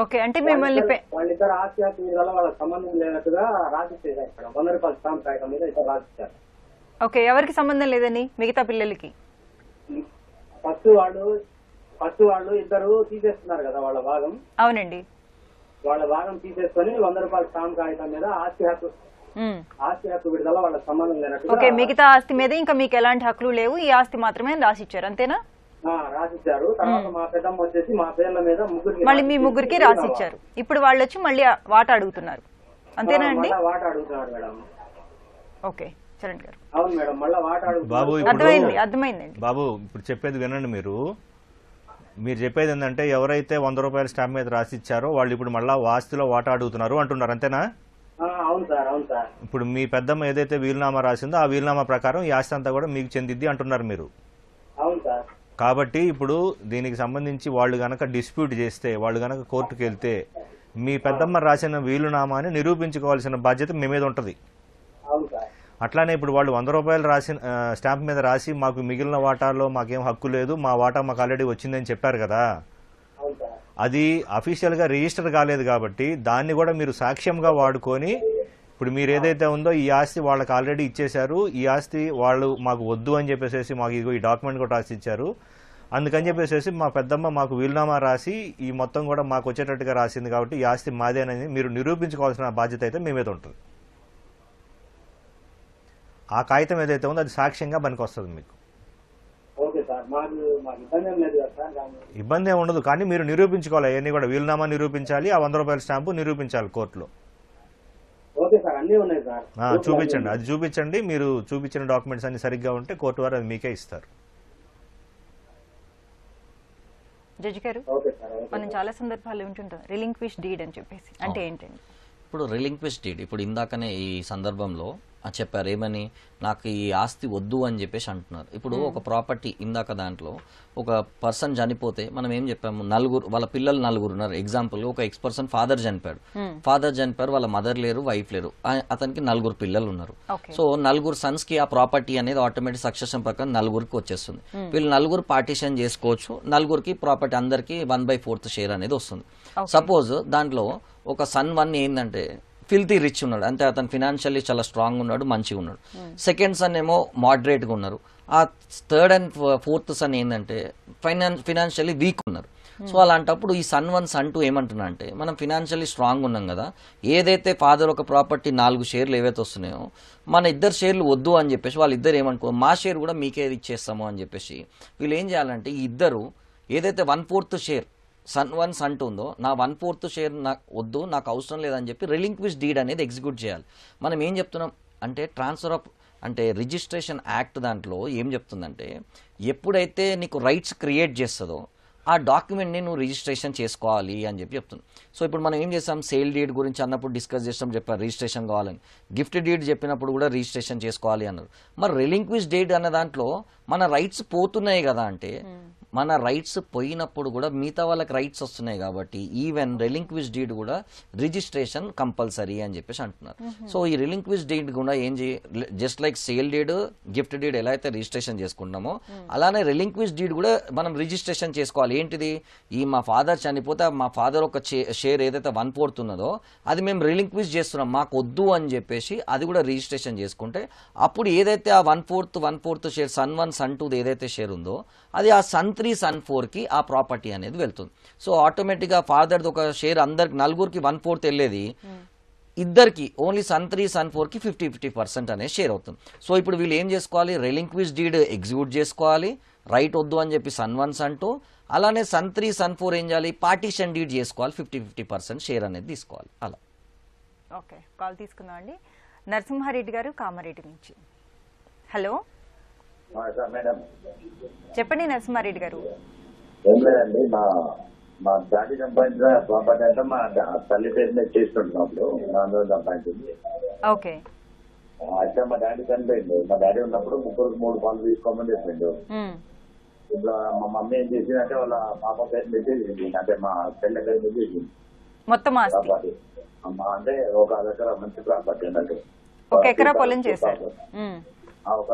[SPEAKER 1] ఓకే, అంటే మిమ్మల్ని
[SPEAKER 6] వాళ్ళిద్దరు ఆస్తి వల్ల వాళ్ళకి సంబంధం లేనట్టుగా రాసిచ్చేశారు మేడం. 100 రూపాయల స్టాంప్ కాగితం మీద ఇద్దరు రాసిచ్చారు.
[SPEAKER 1] ఓకే, ఎవరికి సంబంధం లేదని మిగతా పిల్లలకి?
[SPEAKER 6] ఫస్ట్ వాళ్ళు ఇద్దరు తీసేస్తున్నారు కదా వాళ్ళ భాగం.
[SPEAKER 1] అవునండి.
[SPEAKER 6] వాళ్ళ భాగం తీసేసుకొని 100 రూపాయల స్టాంప్ కాగితం మీద ఆస్తి హక్కు విడుదల వాళ్ళకి సంబంధం లేనట్టు.
[SPEAKER 1] ఓకే, మిగతా ఆస్తి మీద ఇంకా మీకు ఎలాంటి హక్కులు లేవు, ఈ ఆస్తి మాత్రమే రాసిచ్చారు, అంతేనా?
[SPEAKER 6] రాసిచ్చారు. తర్వాత మా పెద్దమ్మ వచ్చేసి మా పేర్ల మీద
[SPEAKER 1] మళ్ళీ మీ ముగ్గురికి రాసిచ్చారు. ఇప్పుడు వాళ్ళు వచ్చి మళ్ళీ వాటా అడుగుతున్నారు, అంతేనా అండి?
[SPEAKER 6] వాటా అడుగుతున్నారు మేడం.
[SPEAKER 1] ఓకే, చరణ్ గారు.
[SPEAKER 6] అవును మేడం, మళ్ళీ వాటా
[SPEAKER 3] బాబు
[SPEAKER 1] అర్థమైందండి.
[SPEAKER 3] బాబు ఇప్పుడు చెప్పేది వినండి. మీరు చెప్పేది ఏంటంటే ఎవరైతే 100 రూపాయల స్టాంప్ మీద రాసిచ్చారో వాళ్ళు ఇప్పుడు మళ్ళీ ఆస్తిలో వాటా అడుగుతున్నారు అంటున్నారు, అంతేనా?
[SPEAKER 6] అవును సార్. అవును సార్.
[SPEAKER 3] ఇప్పుడు మీ పెద్దమ్మ ఏదైతే వీలునామా రాసిందో ఆ వీలునామా ప్రకారం ఈ ఆస్తి అంతా కూడా మీకు చెందిద్ది అంటున్నారు మీరు.
[SPEAKER 6] అవును సార్.
[SPEAKER 3] కాబట్టి ఇప్పుడు దీనికి సంబంధించి వాళ్ళు గనక డిస్ప్యూట్ చేస్తే, వాళ్ళు గనక కోర్టుకు వెళ్తే మీ పెద్దమ్మ రాసిన వీలునామాని నిరూపించుకోవాల్సిన బాధ్యత మీ మీద ఉంటుంది. అట్లానే ఇప్పుడు వాళ్ళు 100 రూపాయలు రాసిన స్టాంప్ మీద రాసి మాకు మిగిలిన వాటాలో మాకేం హక్కు లేదు, మా వాటా మాకు ఆల్రెడీ వచ్చిందని చెప్పారు కదా, అది అఫీషియల్ గా రిజిస్టర్ కాలేదు. కాబట్టి దాన్ని కూడా మీరు సాక్ష్యంగా వాడుకొని ఇప్పుడు మీరు ఏదైతే ఉందో ఈ ఆస్తి వాళ్ళకి ఆల్రెడీ ఇచ్చేశారు, ఈ ఆస్తి వాళ్ళు మాకు వద్దు అని చెప్పేసి మాకు ఇదిగో ఈ డాక్యుమెంట్ కూడా రాసి ఇచ్చారు, అందుకని చెప్పేసి మా పెద్దమ్మ మాకు వీలునామా రాసి ఈ మొత్తం కూడా మాకు వచ్చేటట్టుగా రాసింది కాబట్టి ఈ ఆస్తి మాదేనని మీరు నిరూపించుకోవాల్సిన బాధ్యత అయితే మీ మీద ఉంటుంది. ఆ కాగితం ఏదైతే ఉందో అది సాక్ష్యంగా పనికొస్తుంది మీకు. ఇబ్బంది ఏమి ఉండదు, కానీ మీరు నిరూపించుకోవాలి. అవన్నీ కూడా వీలునామా నిరూపించాలి, ఆ 100 రూపాయల స్టాంపు నిరూపించాలి కోర్టులో. చూపించండి, అది చూపించండి. మీరు చూపించిన డాక్యుమెంట్స్ అన్ని సరిగ్గా ఉంటే కోర్టు వారు అది మీకే ఇస్తారు.
[SPEAKER 1] జడ్జి గారు, మనం చాలా సందర్భాలు ఉంటుంటాం రిలింక్విష్ డీడ్ అని చెప్పేసి, అంటే ఏంటండి?
[SPEAKER 2] ఇప్పుడు రిలింక్విష్ డీడ్ ఇప్పుడు ఇందాకనే ఈ సందర్భంలో చెప్పారు ఏమని, నాకు ఈ ఆస్తి వద్దు అని చెప్పేసి అంటున్నారు. ఇప్పుడు ఒక ప్రాపర్టీ ఇందాక దాంట్లో ఒక పర్సన్ చనిపోతే మనం ఏం చెప్పాము, వాళ్ళ పిల్లలు 4 ఉన్నారు. ఎగ్జాంపుల్ ఒక ఎక్స్-పర్సన్ ఫాదర్ చనిపోయారు, వాళ్ళ మదర్ లేరు, వైఫ్ లేరు, అతనికి 4 పిల్లలు ఉన్నారు. సో 4 సన్స్ కి ఆ ప్రాపర్టీ అనేది ఆటోమేటిక్ సక్సెషన్ ప్రకారం 4కి వచ్చేస్తుంది. వీళ్ళు 4 పార్టీషన్ చేసుకోవచ్చు, 4కి ప్రాపర్టీ అందరికి 1/4 షేర్ అనేది వస్తుంది. సపోజ్ దాంట్లో ఒక సన్ 1 ఏంటంటే ఫిల్తీ రిచ్ ఉన్నాడు, అంటే అతను ఫినాన్షియల్లీ చాలా స్ట్రాంగ్ ఉన్నాడు, మంచిగా ఉన్నాడు. సెకండ్ సన్ ఏమో మోడరేట్ గా ఉన్నారు. ఆ థర్డ్ అండ్ ఫోర్త్ సన్ ఏంటంటే ఫినాన్షియల్లీ వీక్ ఉన్నారు. సో అలాంటప్పుడు ఈ సన్ 1 సన్ 2 ఏమంటున్నా అంటే, మనం ఫినాన్షియల్లీ స్ట్రాంగ్ ఉన్నాం కదా, ఏదైతే ఫాదర్ ఒక ప్రాపర్టీ 4 షేర్లు ఏవైతే వస్తున్నాయో మన 2 షేర్లు వద్దు అని చెప్పేసి వాళ్ళిద్దరు ఏమనుకో, మా షేర్ కూడా మీకే ఇచ్చేస్తాము అని చెప్పేసి వీళ్ళు ఏం చేయాలంటే, ఈ ఇద్దరు ఏదైతే 1/4 షేర్ సన్ 1 సన్ 2 ఉందో, నా 1/4 షేర్ నాకు వద్దు, నాకు అవసరం లేదని చెప్పి రిలింక్విష్ డీడ్ అనేది ఎగ్జిక్యూట్ చేయాలి. మనం ఏం చెప్తున్నాం అంటే, ట్రాన్స్ఫర్ ఆఫ్ అంటే రిజిస్ట్రేషన్ యాక్ట్ దాంట్లో ఏం చెప్తుందంటే ఎప్పుడైతే నీకు రైట్స్ క్రియేట్ చేస్తుందో ఆ డాక్యుమెంట్ని నువ్వు రిజిస్ట్రేషన్ చేసుకోవాలి అని చెప్పి చెప్తుంది. సో ఇప్పుడు మనం ఏం చేస్తాం, సేల్ డీడ్ గురించి అన్నప్పుడు డిస్కస్ చేస్తాం, చెప్పారు రిజిస్ట్రేషన్ కావాలని. గిఫ్ట్ డీడ్ చెప్పినప్పుడు కూడా రిజిస్ట్రేషన్ చేసుకోవాలి అన్నారు. మరి రిలింక్విష్ డీడ్ అనే దాంట్లో మన రైట్స్ పోతున్నాయి కదా అంటే, మన రైట్స్ పోయినప్పుడు కూడా మిగతా వాళ్ళకి రైట్స్ వస్తున్నాయి కాబట్టి ఈవెన్ రిలింక్విష్ డీడ్ కూడా రిజిస్ట్రేషన్ కంపల్సరీ అని చెప్పేసి అంటున్నారు. సో ఈ రిలింక్విష్ డీడ్ కూడా ఏం just like sale deed gift deed ఎలా అయితే రిజిస్ట్రేషన్ చేసుకుంటామో అలానే రిలింక్విష్ డీడ్ కూడా మనం రిజిస్ట్రేషన్ చేసుకోవాలి. ఏంటిది, ఈ మా ఫాదర్ చనిపోతే మా ఫాదర్ ఒక షేర్ ఏదైతే 1/4 ఉన్నదో అది మేము రిలింక్విష్ చేస్తున్నాం, మాకు వద్దు అని చెప్పేసి అది కూడా రిజిస్ట్రేషన్ చేసుకుంటే అప్పుడు ఏదైతే ఆ 1/4 షేర్ సన్ 1 సన్ 2 ఏదైతే షేర్ ఉందో అది ఆ సన్ 3 సన్ 4 కి ఆ ప్రాపర్టీ అనేది వెళ్తుంది. సో ఆటోమేటిక్ గా ఫాదర్ ఒక షేర్ అందరికి నలుగురికి 1/4 వెళ్ళేది, ఇద్దరికి ఓన్లీ సన్ 3 సన్ 4 కి 50% అనేది షేర్ అవుతుంది. సో ఇప్పుడు వీళ్ళు ఏం చేసుకోవాలి, రిలింక్విష్ డీడ్ ఎగ్జిక్యూట్ చేసుకోవాలి, రైట్ వద్దు అని చెప్పి సన్ 1 సన్ 2, అలానే సన్ 3 సన్ 4 ఏం చేయాలి, పార్టీషన్ డీడ్ చేసుకోవాలి, 50% షేర్ అనేది తీసుకోవాలి. అలా
[SPEAKER 1] ఓకే, కాల్ తీసుకుందాం అండి. నరసింహారెడ్డి గారు కామారెడ్డి నుంచి. హలో
[SPEAKER 7] మేడం,
[SPEAKER 1] చెప్పండి నరసింహారెడ్డి గారు.
[SPEAKER 7] ఏం లేదండి, మా డాడీ సంపాదించిన ప్రాపర్టీ అంతా మా తల్లి పేరు మీద చేస్తుంటున్నప్పుడు నా అందరూ సంపాదించింది.
[SPEAKER 1] ఓకే,
[SPEAKER 7] అయితే మా డాడీ చనిపోయింది. మా డాడీ ఉన్నప్పుడు 3 పాలు తీసుకోమని చెప్పిండు. ఇప్పుడు మా మమ్మీ ఏం చేసిందంటే వాళ్ళ పాప పేరు మీద చేసింది, అంటే మా చెల్లె పేరు మీద చేసింది
[SPEAKER 1] మొత్తం
[SPEAKER 7] ప్రాపర్టీ. అంటే 1 ఎకరా మంచి ప్రాపర్టీ అన్నట్టు,
[SPEAKER 1] 1 ఎకరా పొలం చేశారు.
[SPEAKER 7] ఒక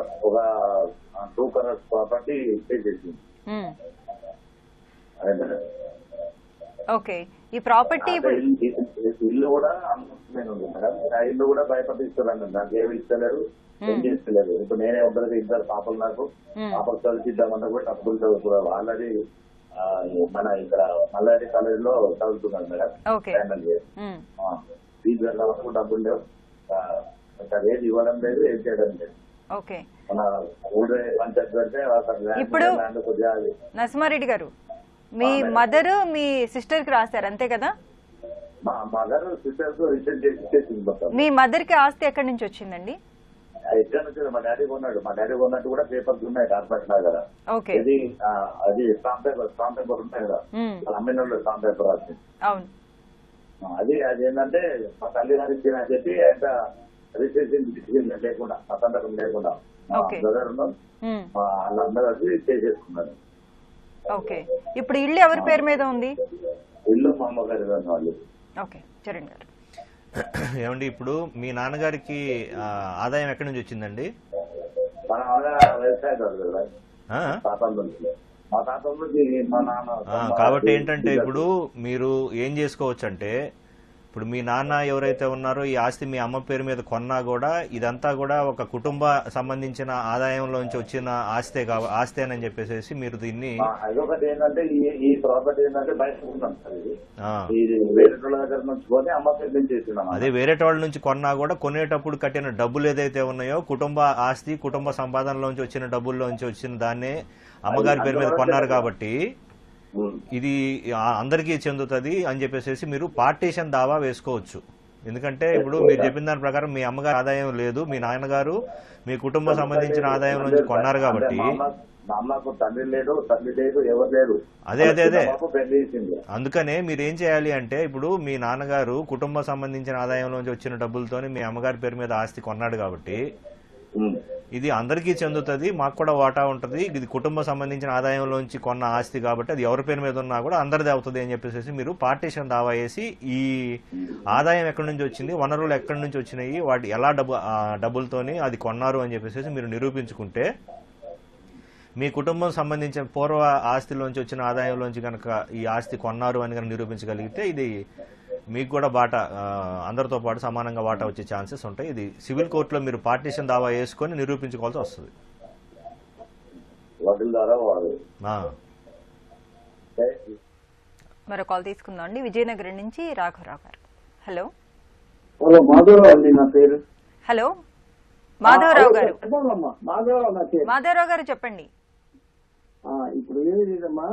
[SPEAKER 7] 2 crores ప్రాపర్టీ పే చేసింది.
[SPEAKER 1] ఓకే, ఈ ప్రాపర్టీ
[SPEAKER 7] ఇల్లు కూడా అమ్ముతున్నాను మేడం. ఆ ఇల్లు కూడా భయపడిస్తున్నాను, నాకు ఏమి ఇస్తలేరు, ఏం చేస్తలేరు. ఇప్పుడు నేనే ఉండదు, 2 పాపలు నాకు, పాపలు చదివిద్దామన్నా కూడా డబ్బులు ఇప్పుడు ఆల్రెడీ మన ఇక్కడ మల్లారెడ్డి కాలేజ్ లో చదువుతున్నాను మేడం. ఫీజు వెళ్ళడానికి డబ్బులు లేవు, ఏది ఇవ్వడం లేదు, ఏం చేయడం లేదు.
[SPEAKER 1] ఓకే,
[SPEAKER 7] మన ఊరే పంచాయతీ పెడితే
[SPEAKER 1] ఇప్పుడు నరసింహారెడ్డి గారు మీ మదర్ మీ సిస్టర్ కి రాశారు అంతే కదా?
[SPEAKER 7] మా మదర్ సిస్టర్ రిటర్న్ చేసి
[SPEAKER 1] మీ మదర్ కి ఆస్తి ఎక్కడి నుంచి వచ్చిందండి?
[SPEAKER 7] ఎక్కడ నుంచి మా డాడీ కొన్నాడు. మా డాడీ కొన్నట్టు కూడా పేపర్స్ ఉన్నాయి కార్పొరేట్ లాగా. ఇది అది స్టాంప్ పేపర్ ఉంటాయి కదా, అమ్మిన వాళ్ళు స్టాంప్ పేపర్ రాసింది.
[SPEAKER 1] అవును,
[SPEAKER 7] అది ఏంటంటే మా తల్లి గారు ఇచ్చిన అని చెప్పి ఎంత రిజిస్ట్రేషన్ లేకుండా, సంతకం లేకుండా బ్రదర్ వాళ్ళందరూ వచ్చి చేసేసుకున్నారు.
[SPEAKER 1] ఓకే, ఇప్పుడు ఇల్లు ఎవరి పేరు మీద ఉంది?
[SPEAKER 7] ఇల్లు మా అమ్మగారి వాళ్ళు.
[SPEAKER 1] ఓకే, చరణ్ గారు.
[SPEAKER 3] ఏమండి, ఇప్పుడు మీ నాన్నగారికి ఆదాయం ఎక్కడి నుంచి వచ్చిందండి?
[SPEAKER 7] మా నాన్న వ్యవసాయదారు కదా, తాతల నుంచి. మా తాతల నుంచి మా నాన్న.
[SPEAKER 3] కాబట్టి ఏంటంటే ఇప్పుడు మీరు ఏం చేసుకోవచ్చు అంటే, ఇప్పుడు మీ నాన్న ఎవరైతే ఉన్నారో ఈ ఆస్తి మీ అమ్మ పేరు మీద కొన్నా కూడా ఇదంతా కూడా ఒక కుటుంబ సంబంధించిన ఆదాయంలోంచి వచ్చిన ఆస్తేనని చెప్పేసి మీరు దీన్ని.
[SPEAKER 7] అదొకటి ఏంటంటే ఈ ప్రాపర్టీ ఏంటంటే బయట ఉన్నాం సార్, ఇది వేరే వాళ్ళ దగ్గర నుంచి కొని అమ్మ పేరు నుంచి చేస్తున్నాం.
[SPEAKER 3] అదే వేరే వాళ్ళ నుంచి కొన్నా కూడా కొనేటప్పుడు కట్టిన డబ్బులు ఏదైతే ఉన్నాయో కుటుంబ ఆస్తి, కుటుంబ సంపాదనలోంచి వచ్చిన డబ్బుల్లోంచి వచ్చిన దాన్నే అమ్మగారి పేరు మీద కొన్నారు కాబట్టి ఇది అందరికీ చెందుతుంది అని చెప్పేసి మీరు పార్టీషన్ దావా వేసుకోవచ్చు. ఎందుకంటే ఇప్పుడు మీరు చెప్పిన దాని ప్రకారం మీ అమ్మగారు ఆదాయం లేదు, మీ నాన్నగారు మీ కుటుంబం సంబంధించిన ఆదాయం నుంచి కొన్నారు కాబట్టి.
[SPEAKER 7] తండ్రి లేడు, తల్లి లేదు, ఎవరు లేరు.
[SPEAKER 3] అదే అందుకనే మీరు ఏం చేయాలి అంటే, ఇప్పుడు మీ నాన్నగారు కుటుంబం సంబంధించిన ఆదాయంలోంచి వచ్చిన డబ్బులతోనే మీ అమ్మగారి పేరు మీద ఆస్తి కొన్నాడు కాబట్టి ఇది అందరికీ చెందుతుంది, మాకు కూడా వాటా ఉంటుంది, ఇది కుటుంబం సంబంధించిన ఆదాయంలోంచి కొన్న ఆస్తి కాబట్టి అది ఎవరి పేరు మీద ఉన్నా కూడా అందరిది అవుతుంది అని చెప్పేసి మీరు పార్టీషన్ దావా వేసి ఈ ఆదాయం ఎక్కడి నుంచి వచ్చింది, వనరులు ఎక్కడి నుంచి వచ్చినాయి, వాటి ఎలా డబ్బులతోని అది కొన్నారు అని చెప్పేసి మీరు నిరూపించుకుంటే మీ కుటుంబం సంబంధించిన పూర్వ ఆస్తిలోంచి వచ్చిన ఆదాయంలోంచి కనుక ఈ ఆస్తి కొన్నారు అని కనుక నిరూపించగలిగితే ఇది మీకు కూడా వాటా అందరితో పాటు సమానంగా వాటా వచ్చే ఛాన్సెస్ ఉంటాయి. ఇది సివిల్ కోర్టులో మీరు పార్టీషన్ దావా వేసుకొని నిరూపించుకోవాల్సి వస్తుంది.
[SPEAKER 1] మరో కాల్ తీసుకుందాం అండి. విజయనగరం నుంచి రాఘవరావు గారు. హలో
[SPEAKER 5] మాధవరావు అండి నా పేరు.
[SPEAKER 1] హలో మాధవరావు గారు.
[SPEAKER 5] మాధవరావు
[SPEAKER 1] గారు చెప్పండి.
[SPEAKER 5] ఇప్పుడు ఏమి లేదమ్మా,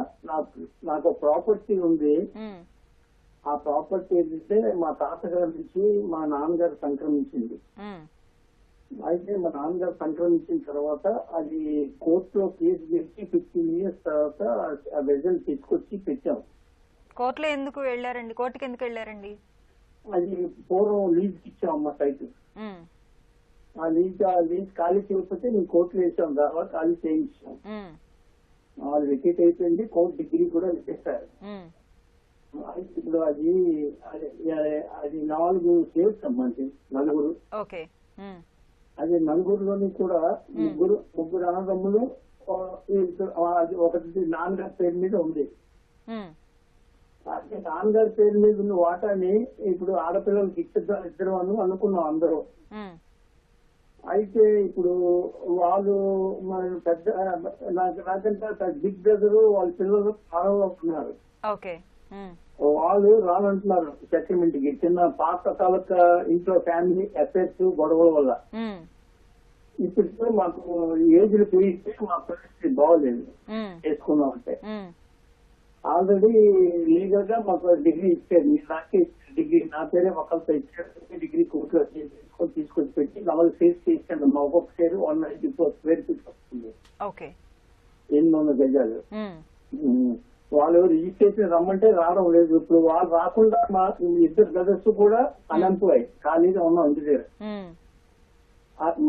[SPEAKER 5] నాకు ప్రాపర్టీ ఉంది. ఆ ప్రాపర్టీ ఏంటంటే మా తాతగారి నుంచి మా నాన్నగారు సంక్రమించింది.
[SPEAKER 6] అయితే మా నాన్నగారు సంక్రమించిన తర్వాత అది కోర్టులో కేసు చేసి 15 years తర్వాత ఆ రిజల్ట్ తీసుకొచ్చి పెట్టాం.
[SPEAKER 1] కోర్టులో ఎందుకు వెళ్ళారండి? కోర్టుకి ఎందుకు వెళ్ళారండి?
[SPEAKER 6] అది పూర్వం లీజ్ ఇచ్చాం అమ్మ సైట్. ఆ లీజ్ ఖాళీ చేయకపోతే మేము కోర్టులో వేసాం, తర్వాత ఖాళీ చేయించాం. వాళ్ళు వికెట్ అయిపోయింది, కోర్టు డిగ్రీ కూడా ఇచ్చేస్తారు. ఇప్పుడు అది 4 స్టేట్స్ అమ్మా, నలుగురు. అది నలుగురులోని కూడా ముగ్గురు అన్నదమ్ములు, ఒకటి నాన్నగారి పేరు మీద ఉంది. అదే నాన్నగారి పేరు మీద ఉన్న వాటాని ఇప్పుడు ఆడపిల్లలకి ఇద్దరు అనుకున్నాం అందరూ. అయితే ఇప్పుడు వాళ్ళు మన పెద్ద నాకంటే బిగ్ బ్రదర్ వాళ్ళ పిల్లలు స్థానంలో ఉంటున్నారు. వాళ్ళు రానంటున్నారు సెటిల్మెంట్ కి, చిన్న పాత తాలూకా ఇంట్లో ఫ్యామిలీ అఫైర్స్ గొడవల వల్ల. ఇప్పుడు మాకు ఏజ్లు పెరిగితే మా పరిస్థితి బాగోలేదు చేసుకున్నాం అంటే. ఆల్రెడీ లీగల్ గా మాకు డిగ్రీ ఇచ్చారు, నాకే డిగ్రీ నా పేరే ఒకరితో ఇచ్చారు. డిగ్రీ కోర్టులో తీసుకొచ్చి పెట్టి 4 షేర్స్ ఇచ్చాను. మా ఒక్కొక్క షేర్ 194 square feet వస్తుంది, 800 గజాలు. వాళ్ళు రిజిస్ట్రేషన్ రమ్మంటే రావడం లేదు. ఇప్పుడు వాళ్ళు రాకుండా మా 2 బ్రదర్స్ కూడా అన్ఎంప్లాయ్ ఖాళీగా ఉన్నాం ఇంటి దగ్గర.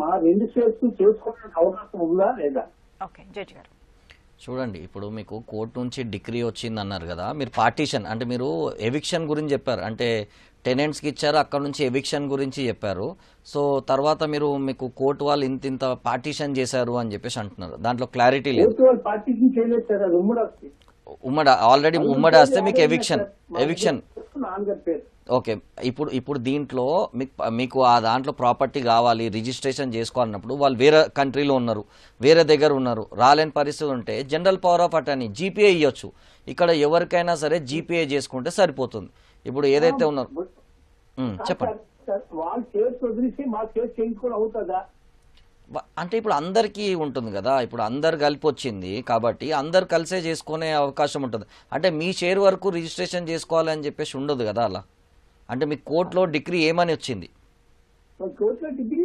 [SPEAKER 6] మా 2 షేర్స్ చేసుకోవడానికి అవకాశం ఉందా లేదా?
[SPEAKER 2] చూడండి, ఇప్పుడు మీకు కోర్టు నుంచి డిగ్రీ వచ్చింది అన్నారు కదా, మీరు పార్టీషన్ అంటే మీరు ఎవిక్షన్ గురించి చెప్పారు, అంటే టెనెంట్స్కి ఇచ్చారు, అక్కడ నుంచి ఎవిక్షన్ గురించి చెప్పారు. సో తర్వాత మీకు కోర్టు వాళ్ళు ఇంత పార్టీషన్ చేశారు అని చెప్పేసి అంటున్నారు, దాంట్లో క్లారిటీ లేదు. ఆల్రెడీ ఉమ్మడి వస్తే మీకు ఎవిక్షన్ ఓకే. ఇప్పుడు దీంట్లో మీకు ఆ దాంట్లో ప్రాపర్టీ కావాలి, రిజిస్ట్రేషన్ చేసుకోవాలన్నప్పుడు వాళ్ళు వేరే కంట్రీలో ఉన్నారు, వేరే దగ్గర ఉన్నారు, రాలేని పరిస్థితి ఉంటే general power of attorney GPA ఇవ్వచ్చు. ఇక్కడ ఎవరికైనా సరే జీపీఏ చేసుకుంటే సరిపోతుంది. ఇప్పుడు ఏదైతే ఉన్నారు చెప్పండి. అంటే ఇప్పుడు అందరికీ ఉంటుంది కదా, ఇప్పుడు అందరు కలిపి వచ్చింది కాబట్టి అందరు కలిసే చేసుకునే అవకాశం ఉంటుంది. అంటే మీ షేర్ వరకు రిజిస్ట్రేషన్ చేసుకోవాలని చెప్పేసి ఉండదు కదా అలా. అంటే మీకు కోర్టులో డిగ్రీ ఏమని వచ్చింది?
[SPEAKER 6] కోర్టులో డిగ్రీ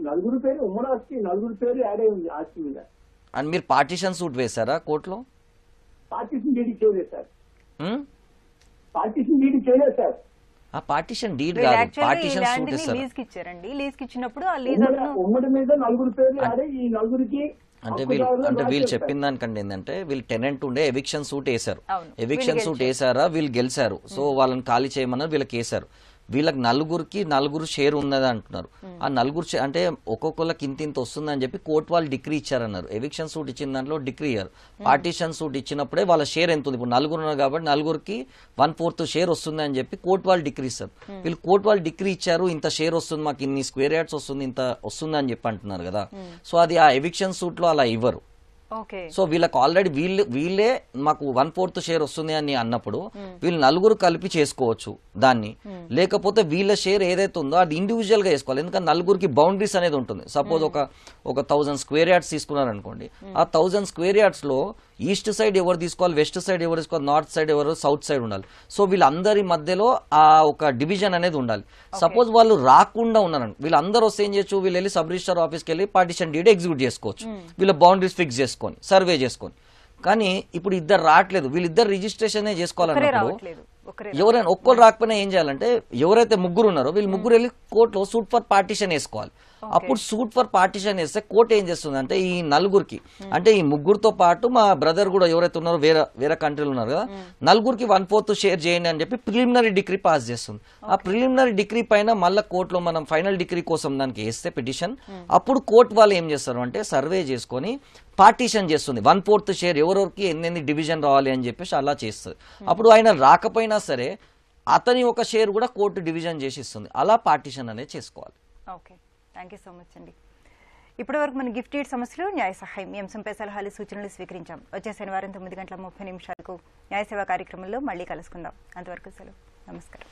[SPEAKER 6] నలుగురు పేరు ఉమ్మడి ఆస్తి, నలుగురు పేరు యాడ్ అయి ఉంది ఆస్తి మీద.
[SPEAKER 2] అండ్ మీరు పార్టీషన్ సూట్ వేశారా కోర్టులో?
[SPEAKER 6] పార్టీషన్ డీడీ చేయలేదు సార్. పార్టీషన్ డీడీ చేయలేదు సార్.
[SPEAKER 2] పార్టీషన్ డీడ్ కాదు, పార్టీషన్ సూట్
[SPEAKER 1] ఇచ్చారండి. లీజ్ ఇచ్చినప్పుడు
[SPEAKER 6] ఉమ్మడి మీద నలుగురు పేర్లు యాడ్ అయ్యి ఈ నలుగురికి
[SPEAKER 2] అంటే వీళ్ళు చెప్పిన దానికంటే ఏంటంటే వీళ్ళు టెనెంట్ ఉండే ఎవిక్షన్ సూట్ వేశారు. ఎవిక్షన్ సూట్ వేసారా, వీళ్ళు గెలిచారు. సో వాళ్ళని ఖాళీ చేయమన్నారు, వీళ్ళకి వేశారు. వీళ్ళకి నలుగురు షేర్ ఉన్నది అంటున్నారు. ఆ నలుగురు అంటే ఒక్కొక్కరికి ఇంత వస్తుందని చెప్పి కోర్టు వాళ్ళు డిగ్రీ ఇచ్చారన్నారు. ఎవిక్షన్ సూట్ ఇచ్చిన దాంట్లో డిగ్రీ ఇయ్యారు. పార్టీషన్ సూట్ ఇచ్చినప్పుడే వాళ్ళ షేర్ ఎంత ఉంది. ఇప్పుడు నలుగురు ఉన్నారు కాబట్టి నలుగురికి 1/4 షేర్ వస్తుంది అని చెప్పి కోర్టు వాళ్ళు డిగ్రీ ఇస్తారు. వీళ్ళు కోర్టు వాళ్ళు డిగ్రీ ఇచ్చారు, ఇంత షేర్ వస్తుంది, మాకు ఇన్ని స్క్వేర్ యార్డ్స్ వస్తుంది, ఇంత వస్తుంది అని చెప్పి అంటున్నారు కదా. సో అది ఆ ఎవిక్షన్ సూట్ లో అలా ఇవ్వరు. సో వీళ్ళకి ఆల్రెడీ వీళ్ళే మాకు 1/4 షేర్ వస్తుంది అని అన్నప్పుడు వీళ్ళు నలుగురు కలిపి చేసుకోవచ్చు దాన్ని. లేకపోతే వీళ్ళ షేర్ ఏదైతే ఉందో అది ఇండివిజువల్ గా చేసుకోవాలి. ఎందుకంటే నలుగురికి బౌండరీస్ అనేది ఉంటుంది. సపోజ్ ఒక 1000 స్క్వేర్ యార్డ్స్ తీసుకున్నారు అనుకోండి, ఆ 1000 స్క్వేర్ యార్డ్స్ లో ఈస్ట్ సైడ్ ఎవరు తీసుకోవాలి, వెస్ట్ సైడ్ ఎవరు తీసుకోవాలి, నార్త్ సైడ్ ఎవరు, సౌత్ సైడ్ ఉండాలి. సో వీళ్ళందరి మధ్యలో ఆ ఒక డివిజన్ అనేది ఉండాలి. సపోజ్ వాళ్ళు రాకుండా ఉన్నారని వీళ్ళందరూ వస్తే ఏం చేయొచ్చు, వీళ్ళు వెళ్ళి సబ్ రిజిస్టర్ ఆఫీస్కి వెళ్ళి పార్టీషన్ డీడ్ ఎగ్జిక్యూట్ చేసుకోవచ్చు, వీళ్ళ బౌండరీస్ ఫిక్స్ చేసుకొని సర్వే చేసుకొని. కానీ ఇప్పుడు ఇద్దరు రావట్లేదు, వీళ్ళిద్దరు రిజిస్ట్రేషన్ చేసుకోవాలన్నప్పుడు ఎవరైనా ఒక్కరు రాకపోయినా ఏం చేయాలంటే ఎవరైతే ముగ్గురు ఉన్నారో వీళ్ళు ముగ్గురు వెళ్ళి కోర్టులో సూట్ ఫర్ పార్టీషన్ వేసుకోవాలి. అప్పుడు సూట్ ఫర్ పార్టీషన్ వేస్తే కోర్టు ఏం చేస్తుంది అంటే ఈ నలుగురికి, అంటే ఈ ముగ్గురుతో పాటు మా బ్రదర్ కూడా ఎవరైతే ఉన్నారో వేరే కంట్రీలు ఉన్నారు కదా, నలుగురికి 1/4 షేర్ చేయండి అని చెప్పి ప్రిలిమినరీ డిగ్రీ పాస్ చేస్తుంది. ఆ ప్రిలిమినరీ డిగ్రీ పైన మళ్ళీ కోర్టులో మనం ఫైనల్ డిగ్రీ కోసం దానికి వేస్తే పిటిషన్, అప్పుడు కోర్టు వాళ్ళు ఏం చేస్తారు అంటే సర్వే చేసుకొని పార్టీషన్ చేస్తుంది. 1/4 షేర్ ఎవరెవరికి ఎన్ని డివిజన్ రావాలి అని చెప్పేసి అలా చేస్తుంది. అప్పుడు ఆయన రాకపోయినా సరే అతని ఒక షేర్ కూడా కోర్టు డివిజన్ చేసి ఇస్తుంది. అలా పార్టీషన్ అనేది చేసుకోవాలి.
[SPEAKER 1] Okay, thank you so much అండి. ఇప్పటి వరకు మన గిఫ్ట్ డీడ్ సమస్యలు, న్యాయ సహాయం ఈ అంశంపై సలహాలు, సూచనలు స్వీకరించాం. వచ్చే శనివారం 9:30 న్యాయ సేవా కార్యక్రమంలో మళ్ళీ కలుసుకుందాం. అంతవరకు సెలవు, నమస్కారం.